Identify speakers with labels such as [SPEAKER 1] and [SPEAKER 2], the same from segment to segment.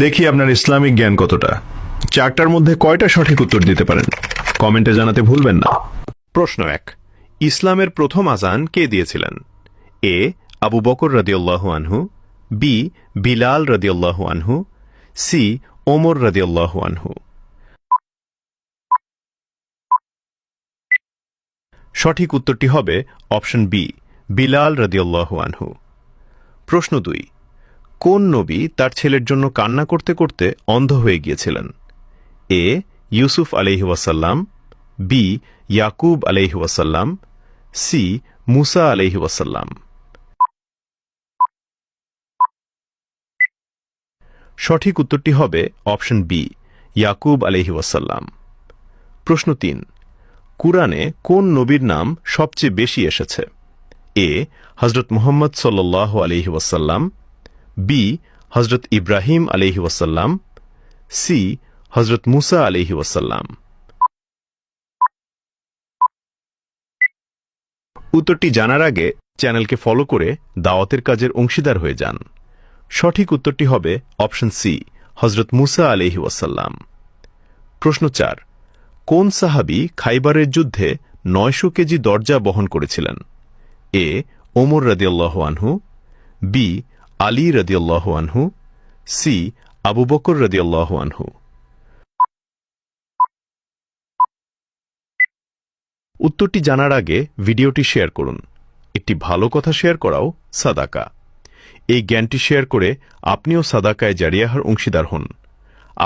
[SPEAKER 1] দেখি আপনার ইসলামিক জ্ঞান কতটা। চারটার মধ্যে কয়টা সঠিক উত্তর দিতে পারেন কমেন্টে জানাতে ভুলবেন না।
[SPEAKER 2] প্রশ্ন 1, ইসলামের প্রথম আযান কে দিয়েছিলেন? এ আবু বকর রাদিয়াল্লাহু আনহু, বি বিলাল রাদিয়াল্লাহু আনহু, সি ওমর রাদিয়াল্লাহু আনহু। সঠিক উত্তরটি হবে অপশন বি, বিলাল রাদিয়াল্লাহু আনহু। প্রশ্ন 2, কোন নবী তার ছেলের জন্য কান্না করতে করতে অন্ধ হয়ে গিয়েছিলেন? এ ইউসুফ আলাইহি ওয়াসাল্লাম, বি ইয়াকুব আলাইহি ওয়াসাল্লাম, সি মুসা আলাইহি ওয়াসাল্লাম। সঠিক উত্তরটি হবে অপশন বি, ইয়াকুব আলাইহি ওয়াসাল্লাম। প্রশ্ন 3, কুরআনে কোন নবীর নাম সবচেয়ে বেশি এসেছে? এ হযরত মুহাম্মদ সাল্লাল্লাহু আলাইহি ওয়াসাল্লাম, বি হযরত ইব্রাহিম আলাইহি ওয়াসাল্লাম, সি হযরত মুসা আলাইহি ওয়াসাল্লাম। উত্তরটি জানার আগে চ্যানেলকে ফলো করে দাওয়াতের কাজের অংশীদার হয়ে যান। সঠিক উত্তরটি হবে অপশন সি, হযরত মুসা আলাইহি ওয়াসাল্লাম। প্রশ্ন 4, কোন সাহাবী খাইবারের যুদ্ধে 900 কেজি দরজা বহন করেছিলেন? এ ওমর রাদিয়াল্লাহু আনহু, বি আলী রাদিয়াল্লাহু আনহু, সি আবু বকর রাদিয়াল্লাহু আনহু। উত্তরটি জানার আগে ভিডিওটি শেয়ার করুন। একটি ভালো কথা শেয়ার করাও সাদাকা। এই জ্ঞানটি শেয়ার করে আপনিও সাদাকায়ে জারিয়াহর অংশীদার হন।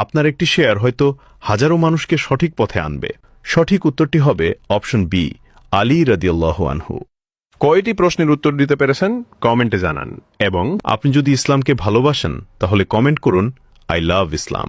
[SPEAKER 2] আপনার একটি শেয়ার হয়তো হাজারো মানুষকে সঠিক পথে আনবে। সঠিক উত্তরটি হবে অপশন বি, আলী রাদিয়াল্লাহু আনহু। কয়টি প্রশ্নের উত্তর দিতে পেরেছেন কমেন্টে জানান, এবং আপনি যদি ইসলামকে ভালোবাসেন তাহলে কমেন্ট করুন আই লাভ ইসলাম।